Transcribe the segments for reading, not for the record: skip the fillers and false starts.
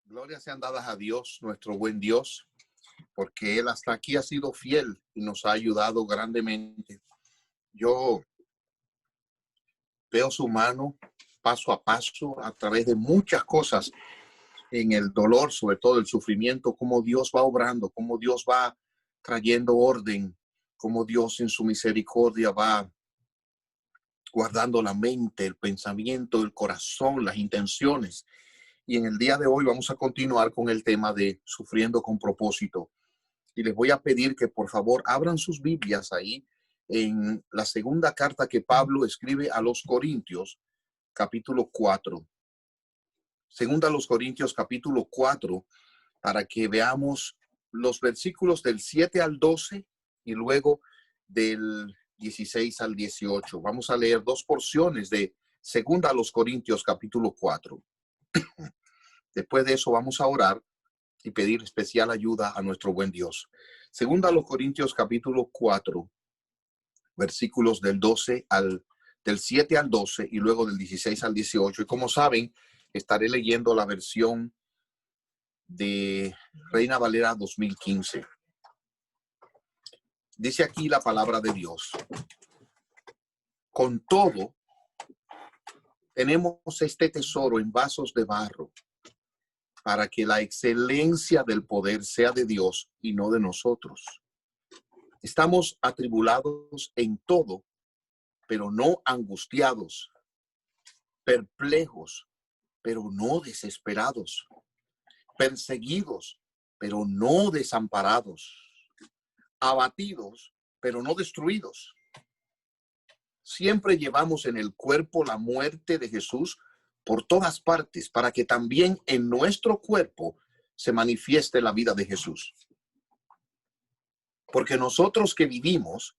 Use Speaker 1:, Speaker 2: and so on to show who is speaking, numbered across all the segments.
Speaker 1: Glorias sean dadas a Dios, nuestro buen Dios, porque Él hasta aquí ha sido fiel y nos ha ayudado grandemente. Yo veo su mano paso a paso a través de muchas cosas en el dolor, sobre todo el sufrimiento, cómo Dios va obrando, cómo Dios va trayendo orden, cómo Dios en su misericordia va guardando la mente, el pensamiento, el corazón, las intenciones. Y en el día de hoy vamos a continuar con el tema de sufriendo con propósito. Y les voy a pedir que por favor abran sus Biblias ahí en la segunda carta que Pablo escribe a los Corintios, capítulo 4. Segunda a los Corintios, capítulo 4, para que veamos los versículos del 7 al 12 y luego del 16 al 18. Vamos a leer dos porciones de segunda a los Corintios, capítulo 4. Después de eso vamos a orar y pedir especial ayuda a nuestro buen Dios. Segunda a los Corintios, capítulo 4, versículos del 7 al 12 y luego del 16 al 18. Y como saben, estaré leyendo la versión de Reina Valera 2015. Dice aquí la palabra de Dios: con todo, tenemos este tesoro en vasos de barro, para que la excelencia del poder sea de Dios y no de nosotros. Estamos atribulados en todo, pero no angustiados, perplejos, pero no desesperados, perseguidos, pero no desamparados, abatidos, pero no destruidos. Siempre llevamos en el cuerpo la muerte de Jesús por todas partes, para que también en nuestro cuerpo se manifieste la vida de Jesús. Porque nosotros que vivimos,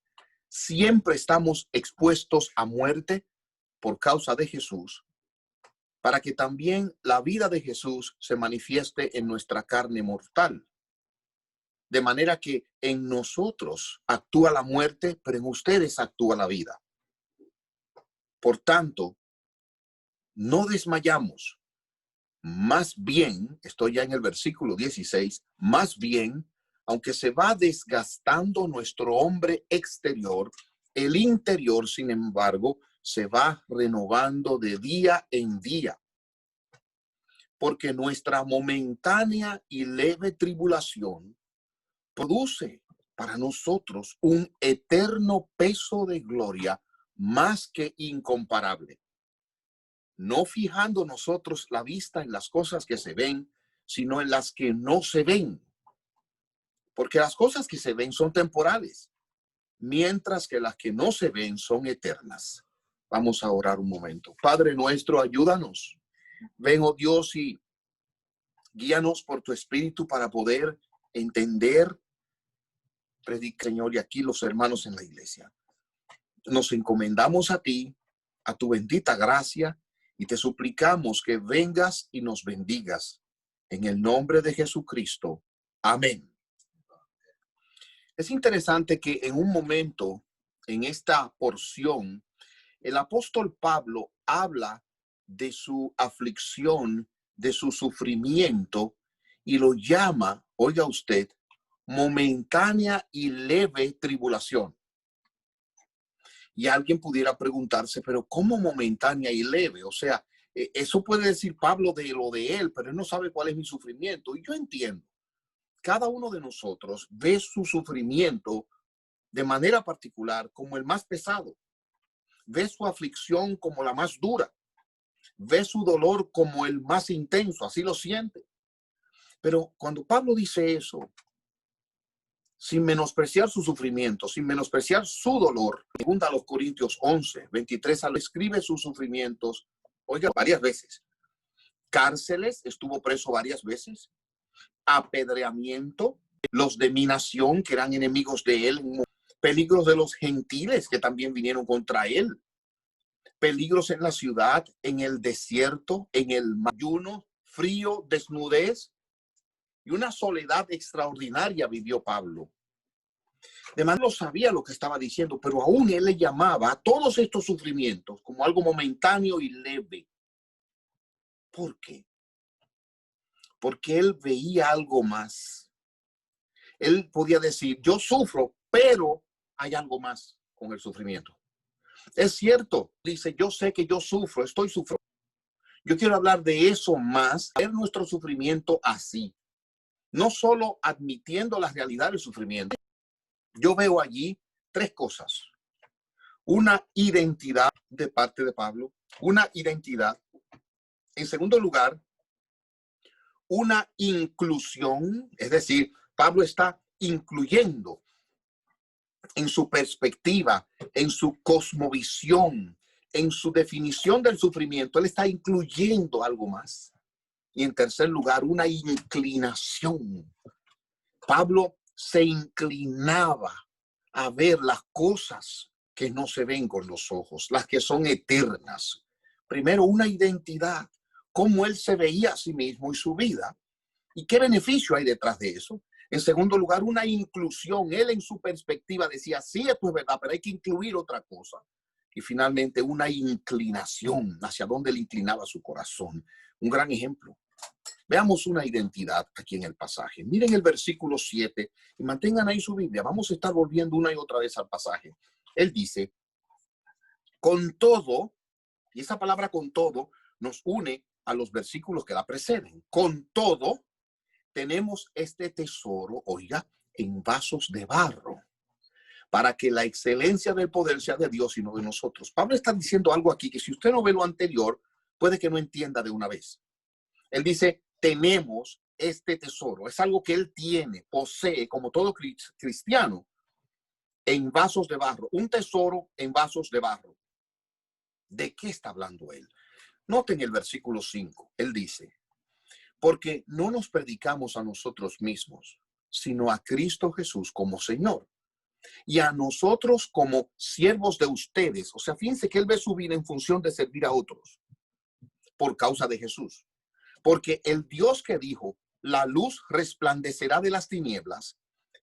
Speaker 1: siempre estamos expuestos a muerte por causa de Jesús, para que también la vida de Jesús se manifieste en nuestra carne mortal. De manera que en nosotros actúa la muerte, pero en ustedes actúa la vida. Por tanto, no desmayamos. Más bien, estoy ya en el versículo 16, más bien, aunque se va desgastando nuestro hombre exterior, el interior, sin embargo, se va renovando de día en día. Porque nuestra momentánea y leve tribulación produce para nosotros un eterno peso de gloria más que incomparable. No fijando nosotros la vista en las cosas que se ven, sino en las que no se ven. Porque las cosas que se ven son temporales, mientras que las que no se ven son eternas. Vamos a orar un momento. Padre nuestro, ayúdanos. Ven, oh Dios, y guíanos por tu espíritu para poder entender. Predica, Señor, y aquí los hermanos en la iglesia. Nos encomendamos a ti, a tu bendita gracia, y te suplicamos que vengas y nos bendigas. En el nombre de Jesucristo. Amén. Es interesante que en un momento, en esta porción, el apóstol Pablo habla de su aflicción, de su sufrimiento, y lo llama, oiga usted, momentánea y leve tribulación. Y alguien pudiera preguntarse, pero ¿cómo momentánea y leve? O sea, eso puede decir Pablo de lo de él, pero él no sabe cuál es mi sufrimiento. Y yo entiendo, cada uno de nosotros ve su sufrimiento de manera particular como el más pesado. Ve su aflicción como la más dura. Ve su dolor como el más intenso, así lo siente. Pero cuando Pablo dice eso, sin menospreciar su sufrimiento, sin menospreciar su dolor, segunda a los Corintios 11, 23, escribe sus sufrimientos, oiga, varias veces. Cárceles, estuvo preso varias veces. Apedreamiento, los de mi nación, que eran enemigos de él. Peligros de los gentiles, que también vinieron contra él. Peligros en la ciudad, en el desierto, en el ayuno, frío, desnudez. Y una soledad extraordinaria vivió Pablo. Además, no sabía lo que estaba diciendo, pero aún él le llamaba a todos estos sufrimientos como algo momentáneo y leve. ¿Por qué? porque él veía algo más. Él podía decir, yo sufro, pero hay algo más con el sufrimiento. Es cierto, dice, yo sé que yo sufro, estoy sufriendo. Yo quiero hablar de eso más, ver nuestro sufrimiento así. No solo admitiendo la realidad del sufrimiento. Yo veo allí tres cosas. Una identidad de parte de Pablo, una identidad. En segundo lugar, una inclusión, es decir, Pablo está incluyendo en su perspectiva, en su cosmovisión, en su definición del sufrimiento, él está incluyendo algo más. Y en tercer lugar, una inclinación. Pablo se inclinaba a ver las cosas que no se ven con los ojos, las que son eternas. Primero, una identidad, cómo él se veía a sí mismo y su vida, y qué beneficio hay detrás de eso. En segundo lugar, una inclusión. Él en su perspectiva decía, sí, esto es verdad, pero hay que incluir otra cosa. Y finalmente, una inclinación, hacia dónde le inclinaba su corazón. Un gran ejemplo. Veamos una identidad aquí en el pasaje. Miren el versículo 7 y mantengan ahí su Biblia. Vamos a estar volviendo una y otra vez al pasaje. Él dice, con todo, y esa palabra con todo nos une a los versículos que la preceden. Con todo, tenemos este tesoro, oiga, en vasos de barro, para que la excelencia del poder sea de Dios y no de nosotros. Pablo está diciendo algo aquí que si usted no ve lo anterior, puede que no entienda de una vez. Él dice, tenemos este tesoro. Es algo que él tiene, posee, como todo cristiano, en vasos de barro. Un tesoro en vasos de barro. ¿De qué está hablando él? Noten el versículo 5. Él dice, porque no nos predicamos a nosotros mismos, sino a Cristo Jesús como Señor, y a nosotros como siervos de ustedes. O sea, fíjense que él ve su vida en función de servir a otros por causa de Jesús. Porque el Dios que dijo, la luz resplandecerá de las tinieblas,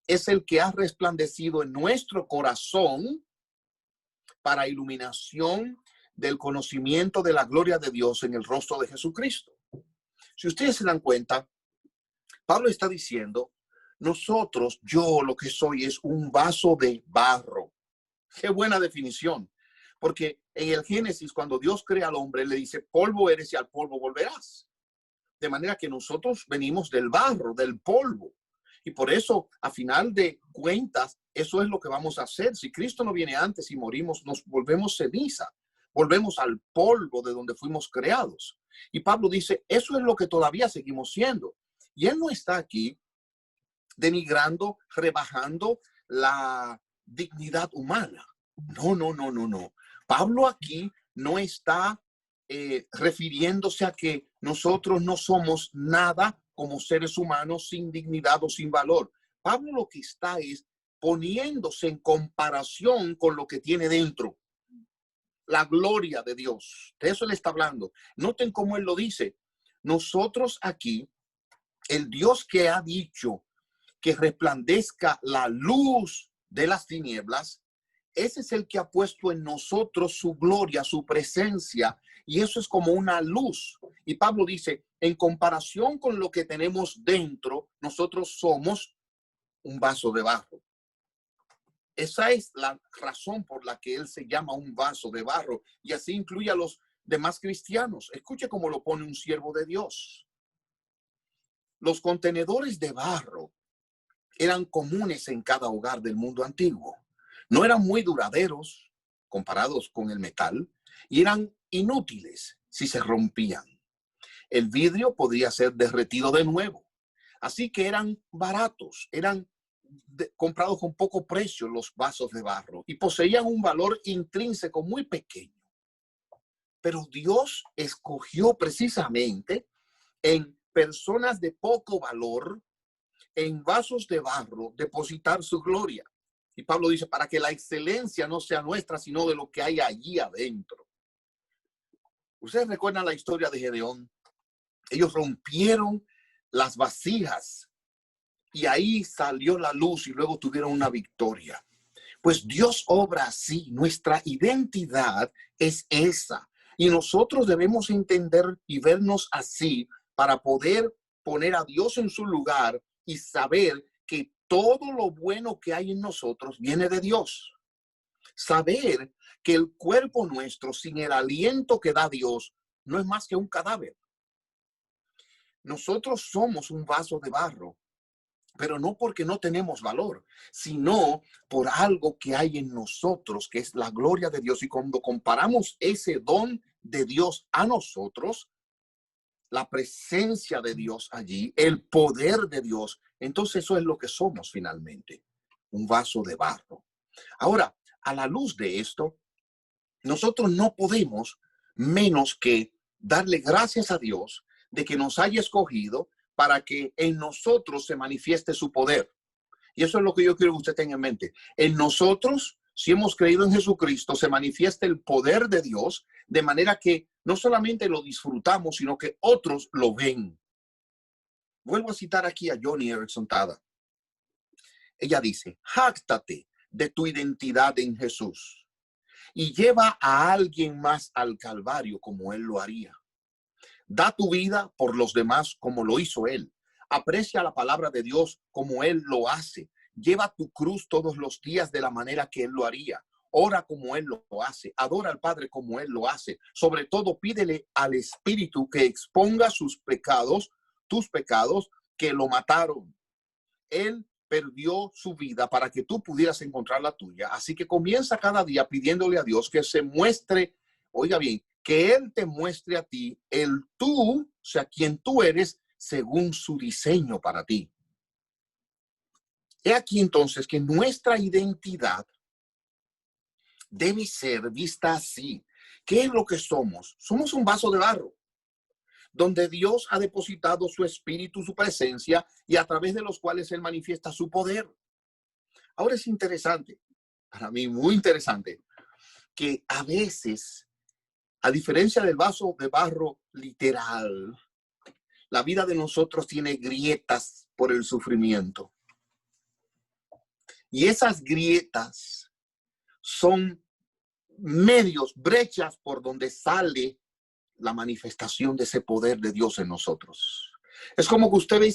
Speaker 1: es el que ha resplandecido en nuestro corazón para iluminación del conocimiento de la gloria de Dios en el rostro de Jesucristo. Si ustedes se dan cuenta, Pablo está diciendo, nosotros, yo lo que soy es un vaso de barro. Qué buena definición. Porque en el Génesis, cuando Dios crea al hombre, le dice, polvo eres y al polvo volverás. De manera que nosotros venimos del barro, del polvo. Y por eso, a final de cuentas, eso es lo que vamos a hacer. Si Cristo no viene antes y morimos, nos volvemos ceniza. Volvemos al polvo de donde fuimos creados. Y Pablo dice, eso es lo que todavía seguimos siendo. Y él no está aquí denigrando, rebajando la dignidad humana. No, no, no, no, no. Pablo aquí no está refiriéndose a que nosotros no somos nada como seres humanos sin dignidad o sin valor. Pablo lo que está es poniéndose en comparación con lo que tiene dentro. La gloria de Dios. De eso le está hablando. Noten cómo él lo dice. Nosotros aquí, el Dios que ha dicho que resplandezca la luz de las tinieblas, ese es el que ha puesto en nosotros su gloria, su presencia, y eso es como una luz. Y Pablo dice, en comparación con lo que tenemos dentro, nosotros somos un vaso de barro. Esa es la razón por la que él se llama un vaso de barro, y así incluye a los demás cristianos. Escuche cómo lo pone un siervo de Dios. Los contenedores de barro eran comunes en cada hogar del mundo antiguo. No eran muy duraderos comparados con el metal y eran inútiles si se rompían. El vidrio podría ser derretido de nuevo. Así que eran baratos, eran comprados con poco precio los vasos de barro y poseían un valor intrínseco muy pequeño. Pero Dios escogió precisamente en personas de poco valor, en vasos de barro, depositar su gloria. Y Pablo dice, para que la excelencia no sea nuestra, sino de lo que hay allí adentro. Ustedes recuerdan la historia de Gedeón. Ellos rompieron las vasijas y ahí salió la luz y luego tuvieron una victoria. Pues Dios obra así. Nuestra identidad es esa. Y nosotros debemos entender y vernos así para poder poner a Dios en su lugar y saber que todo lo bueno que hay en nosotros viene de Dios. Saber que el cuerpo nuestro, sin el aliento que da Dios, no es más que un cadáver. Nosotros somos un vaso de barro, pero no porque no tenemos valor, sino por algo que hay en nosotros, que es la gloria de Dios. Y cuando comparamos ese don de Dios a nosotros, la presencia de Dios allí, el poder de Dios, entonces eso es lo que somos finalmente, un vaso de barro. Ahora, a la luz de esto, nosotros no podemos menos que darle gracias a Dios de que nos haya escogido para que en nosotros se manifieste su poder. Y eso es lo que yo quiero que usted tenga en mente. En nosotros, si hemos creído en Jesucristo, se manifiesta el poder de Dios de manera que no solamente lo disfrutamos, sino que otros lo ven. Vuelvo a citar aquí a Joni Eareckson Tada. Ella dice, jáctate de tu identidad en Jesús y lleva a alguien más al Calvario como Él lo haría. Da tu vida por los demás como lo hizo Él. Aprecia la palabra de Dios como Él lo hace. Lleva tu cruz todos los días de la manera que Él lo haría. Ora como Él lo hace. Adora al Padre como Él lo hace. Sobre todo, pídele al Espíritu que exponga sus pecados, tus pecados que lo mataron. Él perdió su vida para que tú pudieras encontrar la tuya. Así que comienza cada día pidiéndole a Dios que se muestre, oiga bien, que Él te muestre a ti el tú, o sea, quien tú eres, según su diseño para ti. He aquí entonces que nuestra identidad debe ser vista así. ¿Qué es lo que somos? Somos un vaso de barro, donde Dios ha depositado su espíritu, su presencia, y a través de los cuales Él manifiesta su poder. Ahora es interesante, para mí muy interesante, que a veces, a diferencia del vaso de barro literal, la vida de nosotros tiene grietas por el sufrimiento. Y esas grietas son medios, brechas por donde sale la manifestación de ese poder de Dios en nosotros. Es como que usted ve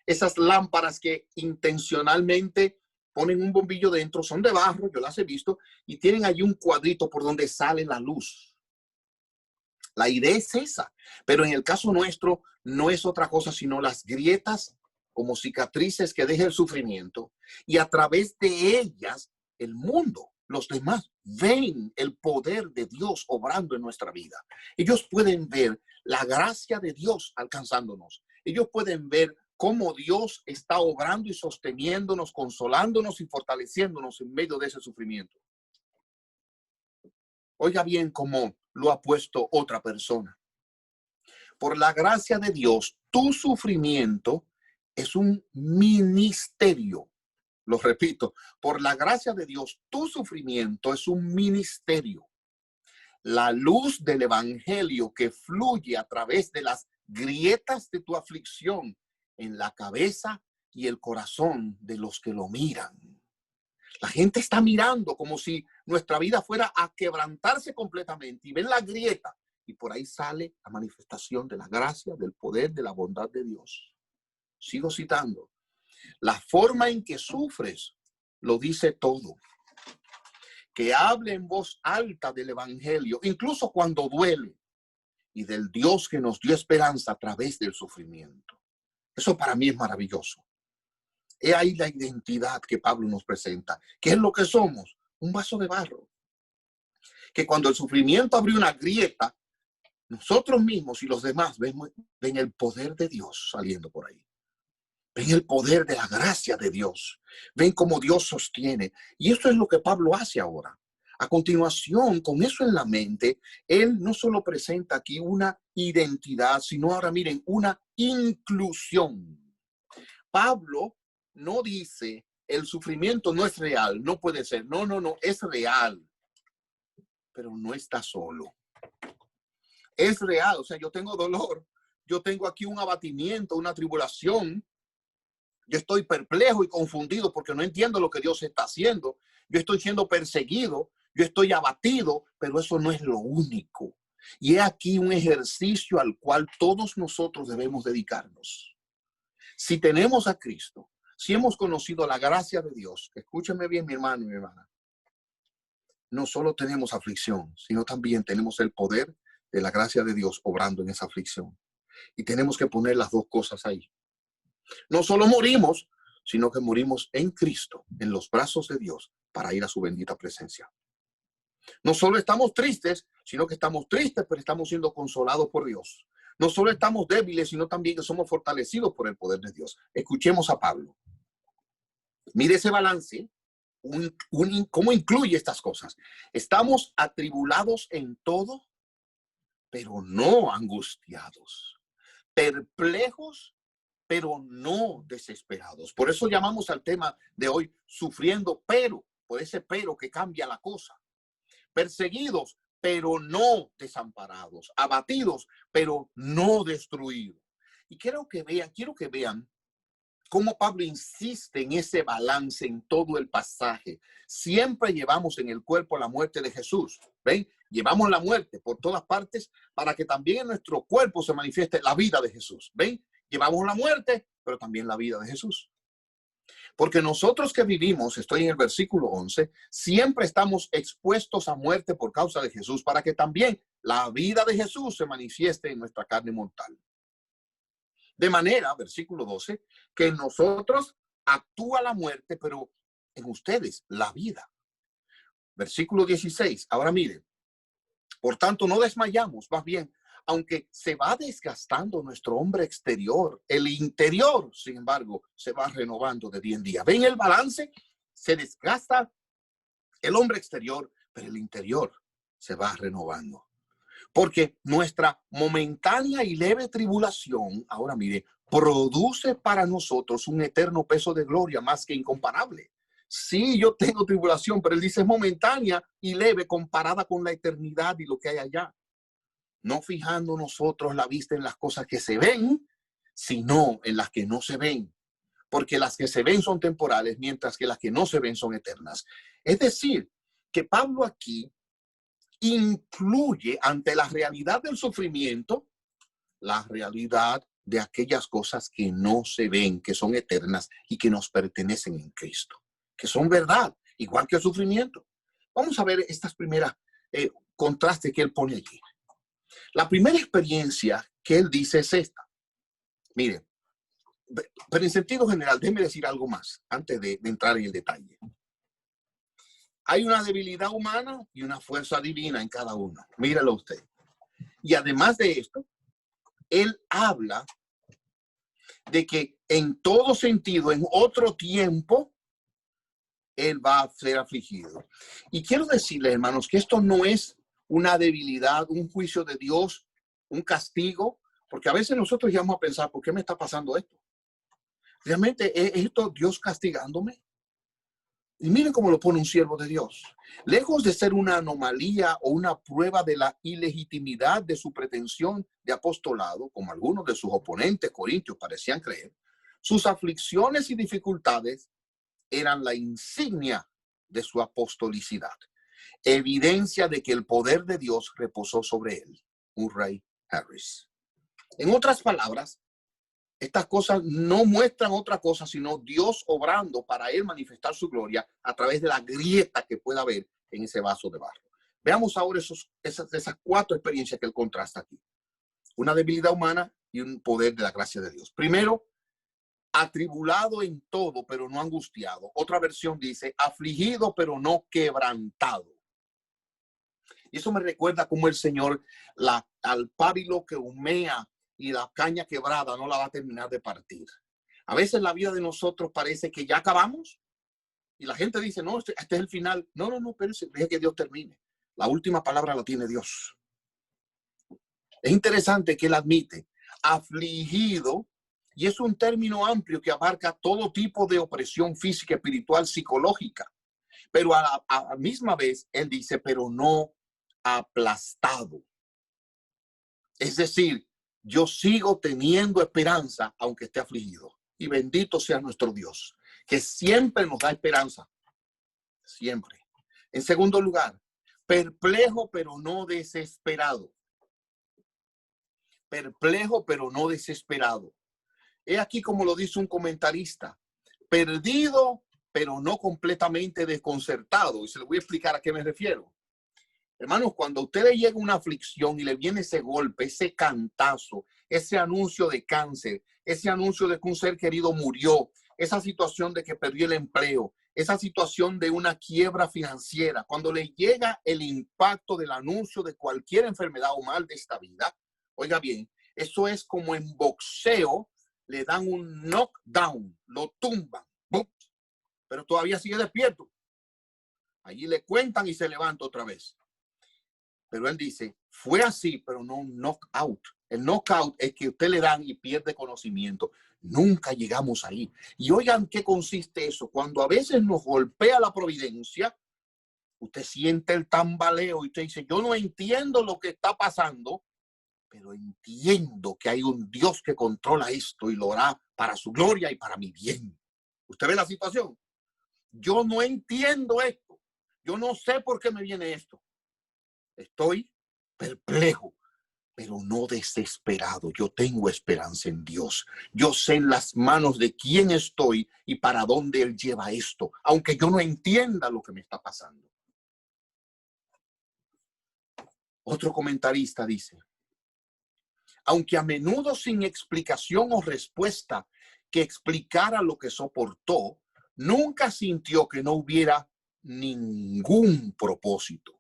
Speaker 1: esas lámparas que intencionalmente ponen un bombillo dentro, son de barro, yo las he visto, y tienen allí un cuadrito por donde sale la luz. La idea es esa, pero en el caso nuestro no es otra cosa sino las grietas como cicatrices que deja el sufrimiento, y a través de ellas el mundo, los demás, ven el poder de Dios obrando en nuestra vida. Ellos pueden ver la gracia de Dios alcanzándonos. Ellos pueden ver cómo Dios está obrando y sosteniéndonos, consolándonos y fortaleciéndonos en medio de ese sufrimiento. Oiga bien cómo lo ha puesto otra persona. Por la gracia de Dios, tu sufrimiento es un ministerio. Lo repito, por la gracia de Dios, tu sufrimiento es un ministerio. La luz del evangelio que fluye a través de las grietas de tu aflicción en la cabeza y el corazón de los que lo miran. La gente está mirando como si nuestra vida fuera a quebrantarse completamente y ven la grieta y por ahí sale la manifestación de la gracia, del poder, de la bondad de Dios. Sigo citando. La forma en que sufres lo dice todo. Que hable en voz alta del evangelio, incluso cuando duele, y del Dios que nos dio esperanza a través del sufrimiento. Eso para mí es maravilloso. He ahí la identidad que Pablo nos presenta. ¿Qué es lo que somos? Un vaso de barro. Que cuando el sufrimiento abrió una grieta, nosotros mismos y los demás ven el poder de Dios saliendo por ahí. Ven el poder de la gracia de Dios. Ven cómo Dios sostiene. Y eso es lo que Pablo hace ahora. A continuación, con eso en la mente, él no solo presenta aquí una identidad, sino ahora miren, una inclusión. Pablo no dice, el sufrimiento no es real, no puede ser. No, es real. Pero no está solo. Es real, o sea, yo tengo dolor. Yo tengo aquí un abatimiento, una tribulación. Yo estoy perplejo y confundido porque no entiendo lo que Dios está haciendo. Yo estoy siendo perseguido, yo estoy abatido, pero eso no es lo único. Y es aquí un ejercicio al cual todos nosotros debemos dedicarnos. Si tenemos a Cristo, si hemos conocido la gracia de Dios, escúcheme bien, mi hermano y mi hermana, no solo tenemos aflicción, sino también tenemos el poder de la gracia de Dios obrando en esa aflicción. Y tenemos que poner las dos cosas ahí. No solo morimos, sino que morimos en Cristo, en los brazos de Dios, para ir a su bendita presencia. No solo estamos tristes, sino que estamos tristes, pero estamos siendo consolados por Dios. No solo estamos débiles, sino también que somos fortalecidos por el poder de Dios. Escuchemos a Pablo. Mire ese balance, cómo incluye estas cosas. Estamos atribulados en todo, pero no angustiados. Perplejos, pero no desesperados. Por eso llamamos al tema de hoy sufriendo, pero, por ese pero que cambia la cosa. Perseguidos, pero no desamparados. Abatidos, pero no destruidos. Y quiero que vean cómo Pablo insiste en ese balance en todo el pasaje. Siempre llevamos en el cuerpo la muerte de Jesús. ¿Ven? Llevamos la muerte por todas partes para que también en nuestro cuerpo se manifieste la vida de Jesús. ¿Ven? Llevamos la muerte, pero también la vida de Jesús. Porque nosotros que vivimos, estoy en el versículo 11, siempre estamos expuestos a muerte por causa de Jesús, para que también la vida de Jesús se manifieste en nuestra carne mortal. De manera, versículo 12, que en nosotros actúa la muerte, pero en ustedes la vida. Versículo 16, ahora miren, por tanto no desmayamos, más bien, aunque se va desgastando nuestro hombre exterior, el interior, sin embargo, se va renovando de día en día. ¿Ven el balance? Se desgasta el hombre exterior, pero el interior se va renovando. Porque nuestra momentánea y leve tribulación, ahora mire, produce para nosotros un eterno peso de gloria más que incomparable. Sí, yo tengo tribulación, pero él dice es momentánea y leve comparada con la eternidad y lo que hay allá. No fijando nosotros la vista en las cosas que se ven, sino en las que no se ven. Porque las que se ven son temporales, mientras que las que no se ven son eternas. Es decir, que Pablo aquí incluye ante la realidad del sufrimiento, la realidad de aquellas cosas que no se ven, que son eternas y que nos pertenecen en Cristo, que son verdad, igual que el sufrimiento. Vamos a ver estas primeras contrastes que él pone allí. La primera experiencia que él dice es esta. Miren, pero en sentido general, déjeme decir algo más antes de entrar en el detalle. Hay una debilidad humana y una fuerza divina en cada uno. Míralo usted. Y además de esto, él habla de que en todo sentido, en otro tiempo, él va a ser afligido. Y quiero decirles, hermanos, que esto no es una debilidad, un juicio de Dios, un castigo, porque a veces nosotros llegamos a pensar, ¿por qué me está pasando esto? ¿Realmente es esto Dios castigándome? Y miren cómo lo pone un siervo de Dios. Lejos de ser una anomalía o una prueba de la ilegitimidad de su pretensión de apostolado, como algunos de sus oponentes corintios parecían creer, sus aflicciones y dificultades eran la insignia de su apostolicidad, evidencia de que el poder de Dios reposó sobre él. Murray Harris. En otras palabras, estas cosas no muestran otra cosa sino Dios obrando para él manifestar su gloria a través de la grieta que pueda haber en ese vaso de barro. Veamos ahora esas cuatro experiencias que él contrasta aquí. Una debilidad humana y un poder de la gracia de Dios. Primero, atribulado en todo, pero no angustiado. Otra versión dice, afligido, pero no quebrantado. Y eso me recuerda cómo el Señor, al pábilo que humea y la caña quebrada no la va a terminar de partir. A veces la vida de nosotros parece que ya acabamos y la gente dice, no, este es el final. No, pero deje que Dios termine. La última palabra la tiene Dios. Es interesante que él admite afligido, y es un término amplio que abarca todo tipo de opresión física, espiritual, psicológica. Pero a la misma vez él dice, pero no aplastado. Es decir, yo sigo teniendo esperanza aunque esté afligido. Y bendito sea nuestro Dios, que siempre nos da esperanza. Siempre. En segundo lugar, perplejo pero no desesperado. Perplejo pero no desesperado. He aquí como lo dice un comentarista, perdido, pero no completamente desconcertado. Y se lo voy a explicar a qué me refiero. Hermanos, cuando a usted le llega una aflicción y le viene ese golpe, ese cantazo, ese anuncio de cáncer, ese anuncio de que un ser querido murió, esa situación de que perdió el empleo, esa situación de una quiebra financiera, cuando le llega el impacto del anuncio de cualquier enfermedad o mal de esta vida, oiga bien, eso es como en boxeo, le dan un knockdown, lo tumban, ¡bum! Pero todavía sigue despierto. Allí le cuentan y se levanta otra vez. Pero él dice, fue así, pero no un knockout. El knockout es que usted le dan y pierde conocimiento. Nunca llegamos ahí. Y oigan qué consiste eso. Cuando a veces nos golpea la providencia, usted siente el tambaleo y usted dice, yo no entiendo lo que está pasando, pero entiendo que hay un Dios que controla esto y lo hará para su gloria y para mi bien. ¿Usted ve la situación? Yo no entiendo esto. Yo no sé por qué me viene esto. Estoy perplejo, pero no desesperado. Yo tengo esperanza en Dios. Yo sé en las manos de quién estoy y para dónde Él lleva esto, aunque yo no entienda lo que me está pasando. Otro comentarista dice, aunque a menudo sin explicación o respuesta que explicara lo que soportó, nunca sintió que no hubiera ningún propósito.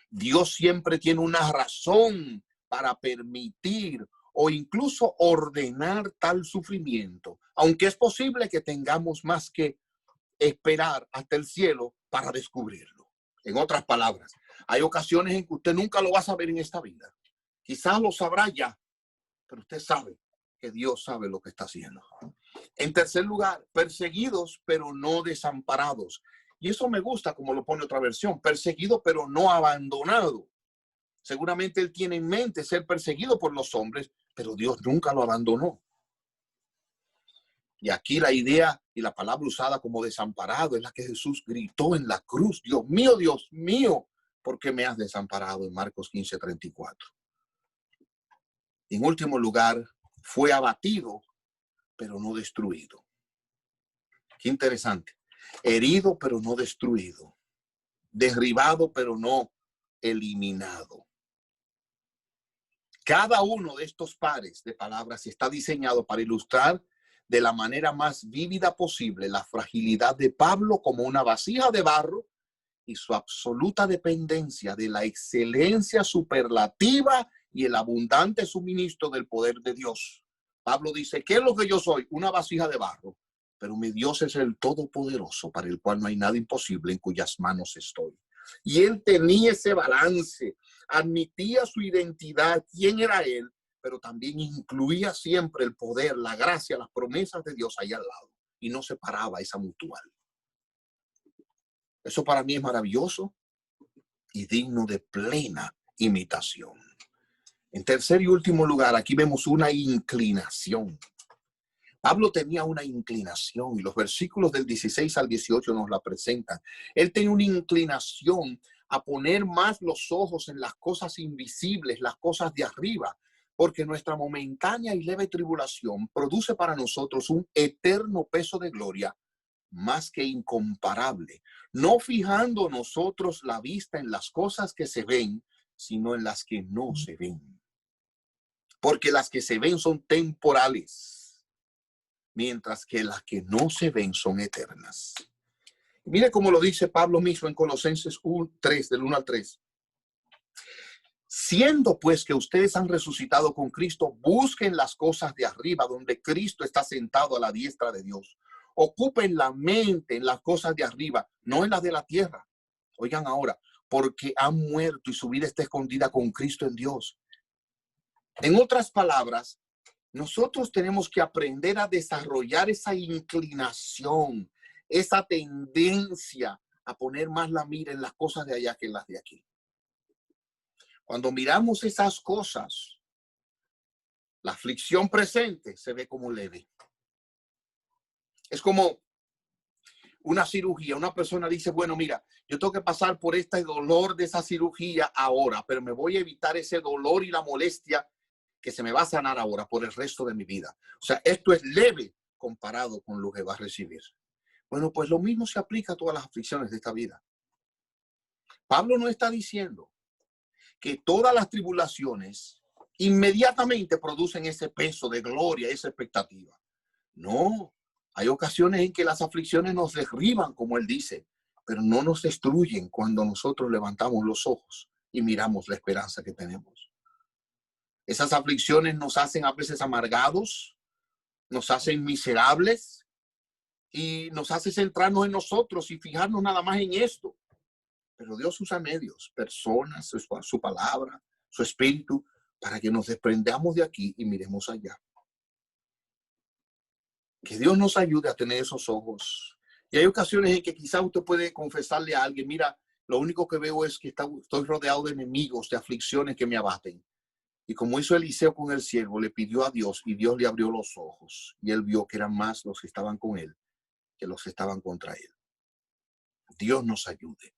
Speaker 1: Dios siempre tiene una razón para permitir o incluso ordenar tal sufrimiento, aunque es posible que tengamos más que esperar hasta el cielo para descubrirlo. En otras palabras, hay ocasiones en que usted nunca lo va a saber en esta vida. Quizás lo sabrá ya, pero usted sabe que Dios sabe lo que está haciendo. En tercer lugar, perseguidos pero no desamparados. Y eso me gusta como lo pone otra versión, perseguido pero no abandonado. Seguramente él tiene en mente ser perseguido por los hombres, pero Dios nunca lo abandonó. Y aquí la idea y la palabra usada como desamparado es la que Jesús gritó en la cruz. Dios mío, ¿por qué me has desamparado? En Marcos 15:34. En último lugar, fue abatido, pero no destruido. Qué interesante. Herido, pero no destruido. Derribado, pero no eliminado. Cada uno de estos pares de palabras está diseñado para ilustrar de la manera más vívida posible la fragilidad de Pablo como una vasija de barro y su absoluta dependencia de la excelencia superlativa y el abundante suministro del poder de Dios. Pablo dice, ¿qué es lo que yo soy? Una vasija de barro, pero mi Dios es el Todopoderoso, para el cual no hay nada imposible, en cuyas manos estoy. Y él tenía ese balance, admitía su identidad, quién era él, pero también incluía siempre el poder, la gracia, las promesas de Dios ahí al lado, y no separaba esa mutual. Eso para mí es maravilloso y digno de plena imitación. En tercer y último lugar, aquí vemos una inclinación. Pablo tenía una inclinación y los versículos del 16 al 18 nos la presentan. Él tenía una inclinación a poner más los ojos en las cosas invisibles, las cosas de arriba, porque nuestra momentánea y leve tribulación produce para nosotros un eterno peso de gloria más que incomparable, no fijando nosotros la vista en las cosas que se ven, sino en las que no se ven. Porque las que se ven son temporales, mientras que las que no se ven son eternas. Mire cómo lo dice Pablo mismo en Colosenses 1:3, del 1 al 3. Siendo pues que ustedes han resucitado con Cristo, busquen las cosas de arriba, donde Cristo está sentado a la diestra de Dios. Ocupen la mente en las cosas de arriba, no en las de la tierra. Oigan ahora, porque han muerto y su vida está escondida con Cristo en Dios. En otras palabras, nosotros tenemos que aprender a desarrollar esa inclinación, esa tendencia a poner más la mira en las cosas de allá que en las de aquí. Cuando miramos esas cosas, la aflicción presente se ve como leve. Es como una cirugía. Una persona dice, bueno, mira, yo tengo que pasar por este dolor de esa cirugía ahora, pero me voy a evitar ese dolor y la molestia que se me va a sanar ahora por el resto de mi vida. O sea, esto es leve comparado con lo que va a recibir. Bueno, pues lo mismo se aplica a todas las aflicciones de esta vida. Pablo no está diciendo que todas las tribulaciones inmediatamente producen ese peso de gloria, esa expectativa. No, hay ocasiones en que las aflicciones nos derriban, como él dice, pero no nos destruyen cuando nosotros levantamos los ojos y miramos la esperanza que tenemos. Esas aflicciones nos hacen a veces amargados, nos hacen miserables y nos hace centrarnos en nosotros y fijarnos nada más en esto. Pero Dios usa medios, personas, su palabra, su espíritu, para que nos desprendamos de aquí y miremos allá. Que Dios nos ayude a tener esos ojos. Y hay ocasiones en que quizá usted puede confesarle a alguien, mira, lo único que veo es que estoy rodeado de enemigos, de aflicciones que me abaten. Y como hizo Eliseo con el siervo, le pidió a Dios y Dios le abrió los ojos. Y él vio que eran más los que estaban con él que los que estaban contra él. Dios nos ayude.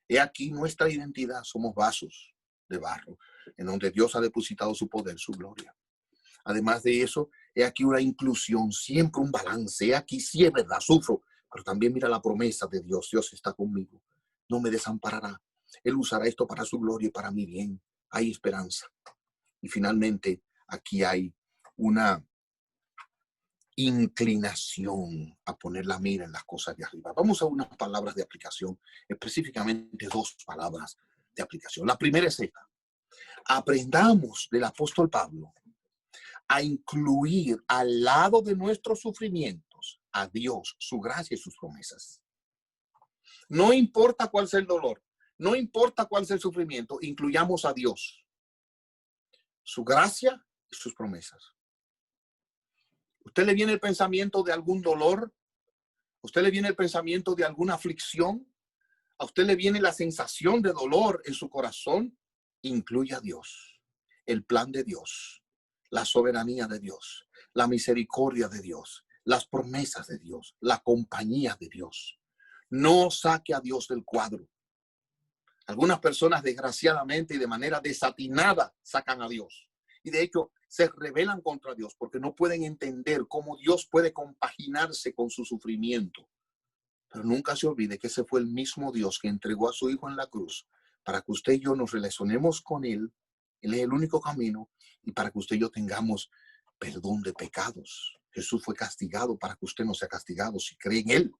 Speaker 1: He aquí nuestra identidad, somos vasos de barro, en donde Dios ha depositado su poder, su gloria. Además de eso, he aquí una inclusión, siempre un balance. He aquí sí es verdad, sufro, pero también mira la promesa de Dios. Dios está conmigo, no me desamparará. Él usará esto para su gloria y para mi bien. Hay esperanza. Y finalmente, aquí hay una inclinación a poner la mira en las cosas de arriba. Vamos a unas palabras de aplicación, específicamente 2 palabras de aplicación. La primera es esta. Aprendamos del apóstol Pablo a incluir al lado de nuestros sufrimientos a Dios, su gracia y sus promesas. No importa cuál sea el dolor, no importa cuál sea el sufrimiento, incluyamos a Dios, su gracia y sus promesas. ¿Usted le viene el pensamiento de algún dolor? ¿A usted le viene el pensamiento de alguna aflicción? ¿A usted le viene la sensación de dolor en su corazón? Incluye a Dios, el plan de Dios, la soberanía de Dios, la misericordia de Dios, las promesas de Dios, la compañía de Dios. No saque a Dios del cuadro. Algunas personas, desgraciadamente y de manera desatinada, sacan a Dios. Y de hecho, se rebelan contra Dios porque no pueden entender cómo Dios puede compaginarse con su sufrimiento. Pero nunca se olvide que ese fue el mismo Dios que entregó a su Hijo en la cruz para que usted y yo nos relacionemos con Él. Él es el único camino y para que usted y yo tengamos perdón de pecados. Jesús fue castigado para que usted no sea castigado si cree en Él.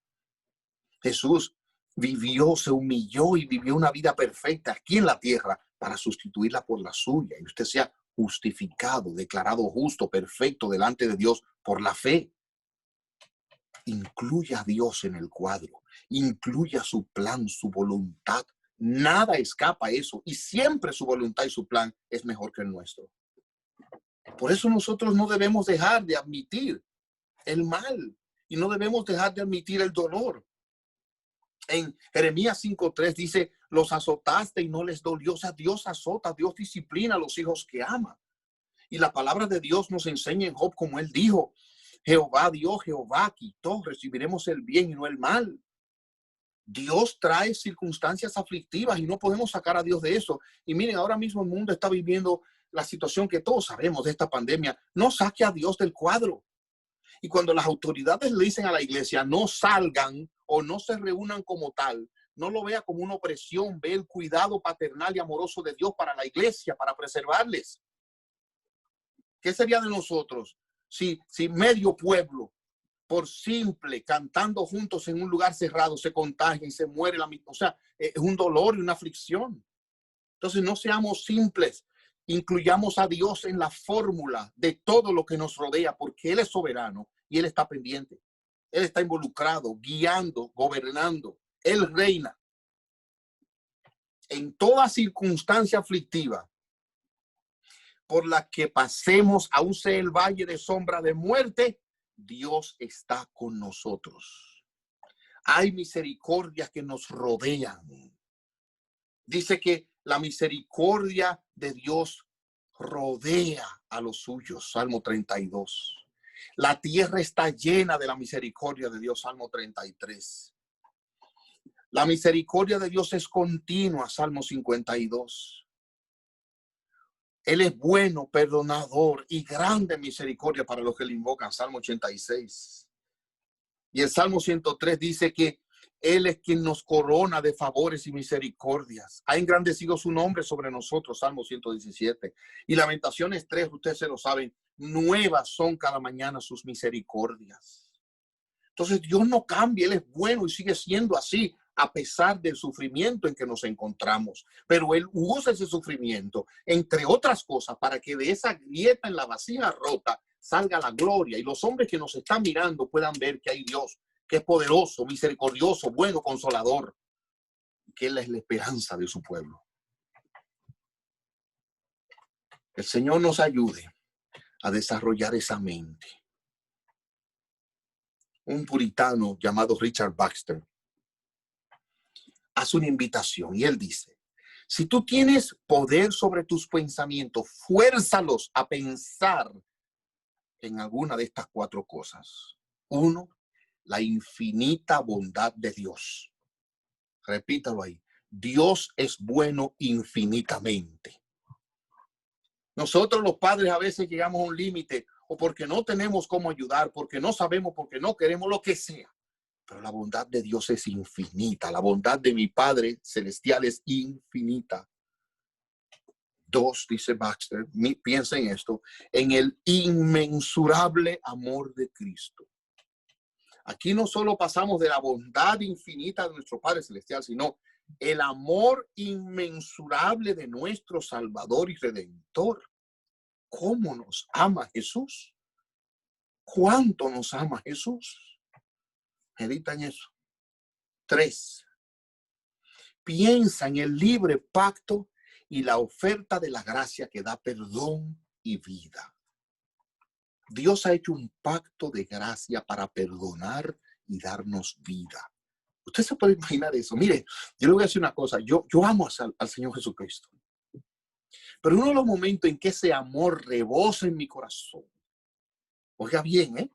Speaker 1: Jesús vivió, se humilló y vivió una vida perfecta aquí en la tierra para sustituirla por la suya y usted sea justificado, declarado justo, perfecto delante de Dios por la fe. Incluya a Dios en el cuadro, incluya su plan, su voluntad. Nada escapa a eso y siempre su voluntad y su plan es mejor que el nuestro. Por eso nosotros no debemos dejar de admitir el mal y no debemos dejar de admitir el dolor. En Jeremías 5:3 dice, los azotaste y no les dolió. O sea, Dios azota, Dios disciplina a los hijos que ama. Y la palabra de Dios nos enseña en Job, como él dijo, Jehová dio, Jehová quitó, recibiremos el bien y no el mal. Dios trae circunstancias aflictivas y no podemos sacar a Dios de eso. Y miren, ahora mismo el mundo está viviendo la situación que todos sabemos de esta pandemia. No saque a Dios del cuadro. Y cuando las autoridades le dicen a la iglesia, no salgan o no se reúnan como tal, no lo vea como una opresión, ve el cuidado paternal y amoroso de Dios para la iglesia, para preservarles. ¿Qué sería de nosotros si medio pueblo, por simple, cantando juntos en un lugar cerrado, se contagia y se muere la mitad? O sea, es un dolor y una aflicción. Entonces no seamos simples, incluyamos a Dios en la fórmula de todo lo que nos rodea, porque Él es soberano y Él está pendiente. Él está involucrado, guiando, gobernando. Él reina. En toda circunstancia aflictiva por la que pasemos, aún sea el valle de sombra de muerte, Dios está con nosotros. Hay misericordias que nos rodean. Dice que la misericordia de Dios rodea a los suyos. Salmo 32. La tierra está llena de la misericordia de Dios. Salmo 33. La misericordia de Dios es continua. Salmo 52. Él es bueno, perdonador y grande misericordia para los que le invocan. Salmo 86. Y el Salmo 103 dice que Él es quien nos corona de favores y misericordias. Ha engrandecido su nombre sobre nosotros. Salmo 117. Y Lamentaciones 3, ustedes se lo saben. Nuevas son cada mañana sus misericordias. Entonces Dios no cambia. Él es bueno y sigue siendo así a pesar del sufrimiento en que nos encontramos. Pero Él usa ese sufrimiento, entre otras cosas, para que de esa grieta en la vasija rota salga la gloria y los hombres que nos están mirando puedan ver que hay Dios, que es poderoso, misericordioso, bueno, consolador, que Él es la esperanza de su pueblo. El Señor nos ayude a desarrollar esa mente. Un puritano llamado Richard Baxter hace una invitación y él dice: si tú tienes poder sobre tus pensamientos, fuérzalos a pensar en alguna de estas 4 cosas. 1, la infinita bondad de Dios. Repítalo ahí. Dios es bueno infinitamente. Nosotros los padres a veces llegamos a un límite, o porque no tenemos cómo ayudar, porque no sabemos, porque no queremos, lo que sea. Pero la bondad de Dios es infinita. La bondad de mi Padre Celestial es infinita. 2, dice Baxter, piensa en esto, en el inmensurable amor de Cristo. Aquí no solo pasamos de la bondad infinita de nuestro Padre Celestial, sino el amor inmensurable de nuestro Salvador y Redentor. ¿Cómo nos ama Jesús? ¿Cuánto nos ama Jesús? Medita en eso. 3, piensa en el libre pacto y la oferta de la gracia que da perdón y vida. Dios ha hecho un pacto de gracia para perdonar y darnos vida. Usted se puede imaginar eso. Mire, yo le voy a decir una cosa. Yo amo al Señor Jesucristo. Pero uno de los momentos en que ese amor rebosa en mi corazón, oiga bien,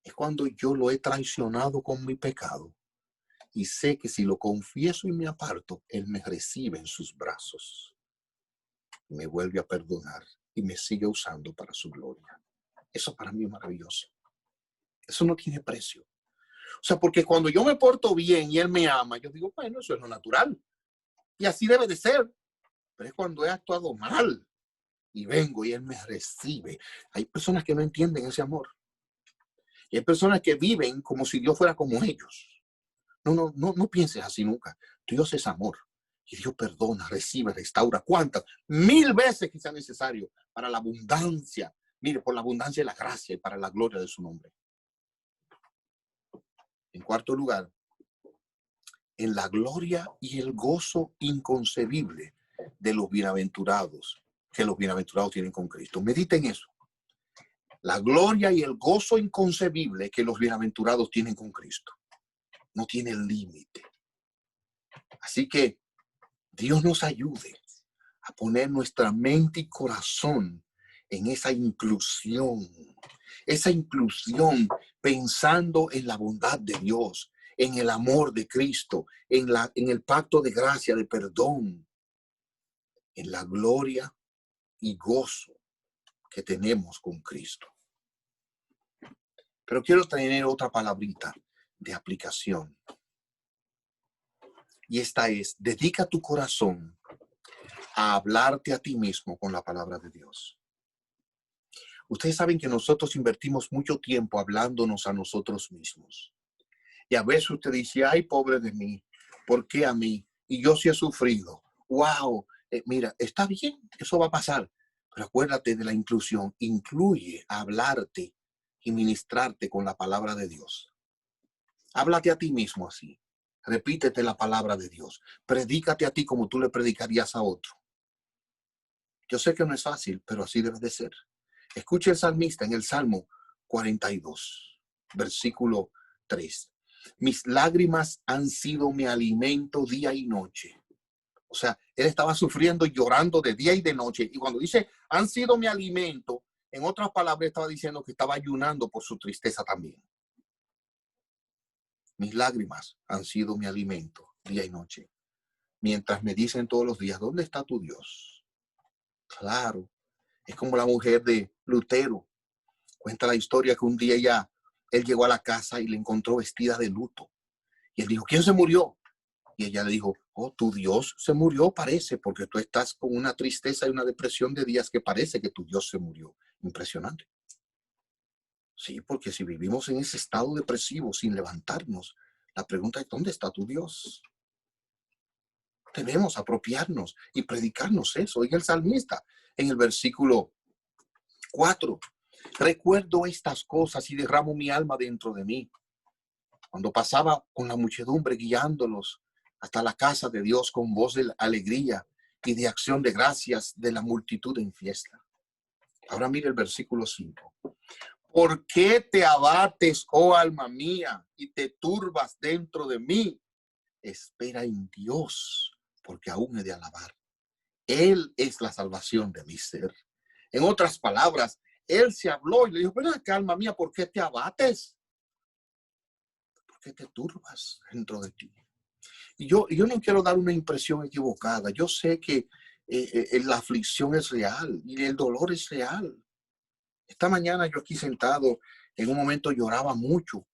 Speaker 1: es cuando yo lo he traicionado con mi pecado. Y sé que si lo confieso y me aparto, Él me recibe en sus brazos. Me vuelve a perdonar y me sigue usando para su gloria. Eso para mí es maravilloso. Eso no tiene precio. O sea, porque cuando yo me porto bien y Él me ama, yo digo, bueno, eso es lo natural. Y así debe de ser. Pero es cuando he actuado mal y vengo y Él me recibe. Hay personas que no entienden ese amor. Y hay personas que viven como si Dios fuera como ellos. No pienses así nunca. Dios es amor. Y Dios perdona, recibe, restaura. ¿Cuántas? 1000 veces que sea necesario para la abundancia. Mire, por la abundancia de la gracia y para la gloria de su nombre. En cuarto lugar, en la gloria y el gozo inconcebible de los bienaventurados, que los bienaventurados tienen con Cristo. Mediten eso. La gloria y el gozo inconcebible que los bienaventurados tienen con Cristo. No tiene límite. Así que Dios nos ayude a poner nuestra mente y corazón en esa inclusión pensando en la bondad de Dios, en el amor de Cristo, en el pacto de gracia, de perdón, en la gloria y gozo que tenemos con Cristo. Pero quiero tener otra palabrita de aplicación. Y esta es: dedica tu corazón a hablarte a ti mismo con la palabra de Dios. Ustedes saben que nosotros invertimos mucho tiempo hablándonos a nosotros mismos. Y a veces usted dice, ay, pobre de mí, ¿por qué a mí? Y yo sí he sufrido. Wow, mira, está bien, eso va a pasar. Pero acuérdate de la inclusión. Incluye hablarte y ministrarte con la palabra de Dios. Háblate a ti mismo así. Repítete la palabra de Dios. Predícate a ti como tú le predicarías a otro. Yo sé que no es fácil, pero así debe de ser. Escuche el salmista en el Salmo 42, versículo 3. Mis lágrimas han sido mi alimento día y noche. O sea, él estaba sufriendo y llorando de día y de noche. Y cuando dice, han sido mi alimento, en otras palabras estaba diciendo que estaba ayunando por su tristeza también. Mis lágrimas han sido mi alimento día y noche. Mientras me dicen todos los días, ¿dónde está tu Dios? Claro, Es como la mujer de Lutero. Cuenta la historia que un día él llegó a la casa y le encontró vestida de luto. Y él dijo, ¿quién se murió? Y ella le dijo, oh, tu Dios se murió, parece, porque tú estás con una tristeza y una depresión de días que parece que tu Dios se murió. Impresionante. Sí, porque si vivimos en ese estado depresivo sin levantarnos, la pregunta es, ¿dónde está tu Dios? Debemos apropiarnos y predicarnos eso. Oiga el salmista en el versículo 4. Recuerdo estas cosas y derramo mi alma dentro de mí. Cuando pasaba con la muchedumbre guiándolos hasta la casa de Dios con voz de alegría y de acción de gracias de la multitud en fiesta. Ahora mire el versículo 5. ¿Por qué te abates, oh alma mía, y te turbas dentro de mí? Espera en Dios, porque aún he de alabar. Él es la salvación de mi ser. En otras palabras, él se habló y le dijo, ven acá, alma mía, ¿por qué te abates? ¿Por qué te turbas dentro de ti? Y yo no quiero dar una impresión equivocada. Yo sé que la aflicción es real y el dolor es real. Esta mañana yo aquí sentado, en un momento lloraba mucho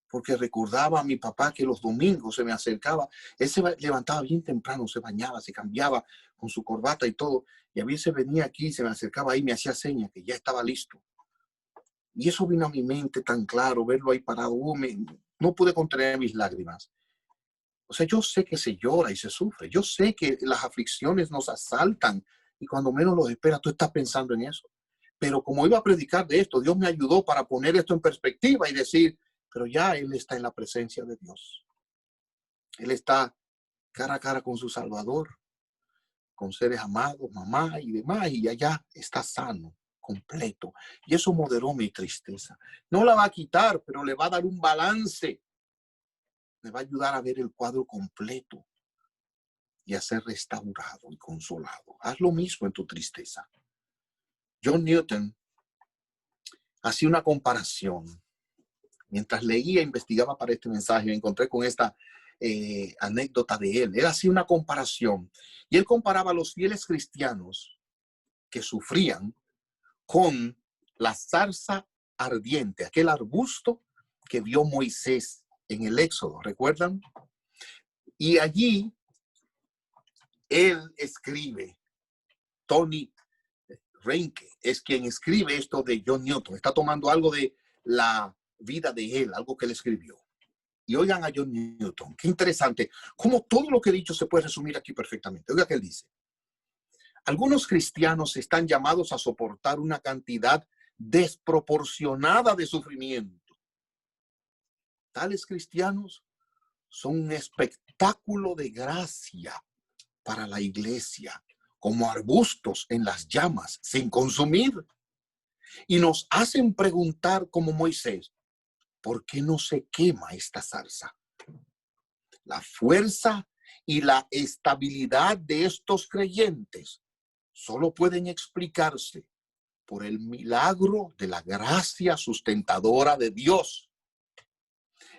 Speaker 1: porque recordaba a mi papá que los domingos se me acercaba. Él se levantaba bien temprano, se bañaba, se cambiaba con su corbata y todo. Y a veces venía aquí, se me acercaba ahí, me hacía señas que ya estaba listo. Y eso vino a mi mente tan claro, verlo ahí parado. No pude contener mis lágrimas. O sea, yo sé que se llora y se sufre. Yo sé que las aflicciones nos asaltan y cuando menos lo esperas, tú estás pensando en eso. Pero como iba a predicar de esto, Dios me ayudó para poner esto en perspectiva y decir, pero ya Él está en la presencia de Dios. Él está cara a cara con su Salvador, con seres amados, mamá y demás, y allá está sano, completo. Y eso moderó mi tristeza. No la va a quitar, pero le va a dar un balance. Me va a ayudar a ver el cuadro completo y a ser restaurado y consolado. Haz lo mismo en tu tristeza. John Newton hacía una comparación. Mientras leía e investigaba para este mensaje, me encontré con esta anécdota de él. Él hacía una comparación y él comparaba a los fieles cristianos que sufrían con la zarza ardiente, aquel arbusto que vio Moisés en el Éxodo, ¿recuerdan? Y allí él escribe, Tony Reinke es quien escribe esto de John Newton, está tomando algo de la vida de él, algo que él escribió. Y oigan a John Newton, qué interesante, cómo todo lo que he dicho se puede resumir aquí perfectamente. Oiga que él dice, algunos cristianos están llamados a soportar una cantidad desproporcionada de sufrimiento. Tales cristianos son un espectáculo de gracia para la iglesia, como arbustos en las llamas, sin consumir. Y nos hacen preguntar como Moisés, ¿por qué no se quema esta zarza? La fuerza y la estabilidad de estos creyentes solo pueden explicarse por el milagro de la gracia sustentadora de Dios.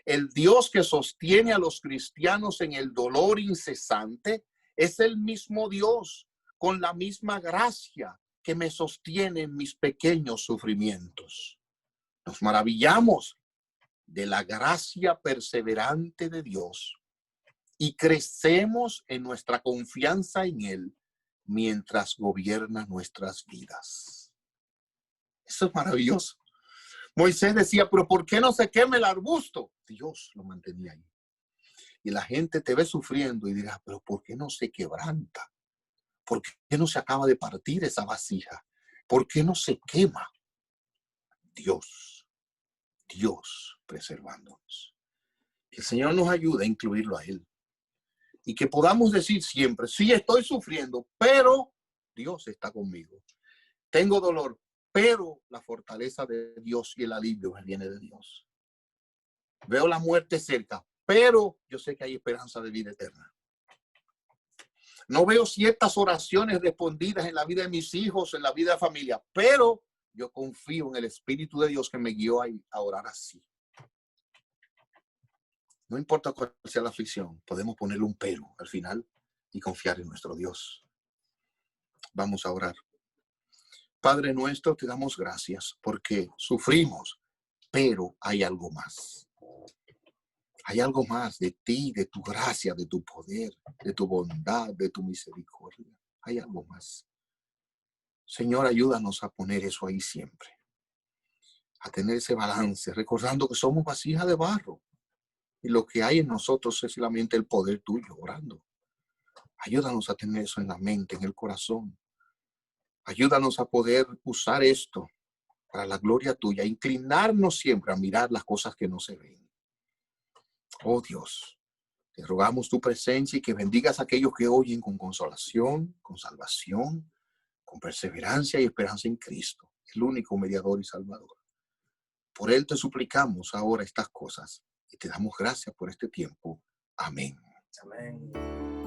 Speaker 1: El Dios que sostiene a los cristianos en el dolor incesante es el mismo Dios con la misma gracia que me sostiene en mis pequeños sufrimientos. Nos maravillamos de la gracia perseverante de Dios y crecemos en nuestra confianza en Él mientras gobierna nuestras vidas. Eso es maravilloso. Moisés decía, pero ¿por qué no se quema el arbusto? Dios lo mantenía ahí. Y la gente te ve sufriendo y dirá, pero ¿por qué no se quebranta? ¿Por qué no se acaba de partir esa vasija? ¿Por qué no se quema? Dios preservándonos. Que el Señor nos ayude a incluirlo a Él. Y que podamos decir siempre, sí estoy sufriendo, pero Dios está conmigo. Tengo dolor, pero la fortaleza de Dios y el alivio viene de Dios. Veo la muerte cerca, pero yo sé que hay esperanza de vida eterna. No veo ciertas oraciones respondidas en la vida de mis hijos, en la vida de la familia, pero yo confío en el Espíritu de Dios que me guió a orar así. No importa cuál sea la aflicción, podemos ponerle un pero al final y confiar en nuestro Dios. Vamos a orar. Padre nuestro, te damos gracias porque sufrimos, pero hay algo más. Hay algo más de ti, de tu gracia, de tu poder, de tu bondad, de tu misericordia. Hay algo más. Señor, ayúdanos a poner eso ahí siempre. A tener ese balance, recordando que somos vasijas de barro. Y lo que hay en nosotros es solamente el poder tuyo, orando. Ayúdanos a tener eso en la mente, en el corazón. Ayúdanos a poder usar esto para la gloria tuya, inclinarnos siempre a mirar las cosas que no se ven. Oh Dios, te rogamos tu presencia y que bendigas a aquellos que oyen con consolación, con salvación, con perseverancia y esperanza en Cristo, el único mediador y salvador. Por Él te suplicamos ahora estas cosas y te damos gracias por este tiempo. Amén.
Speaker 2: Amén.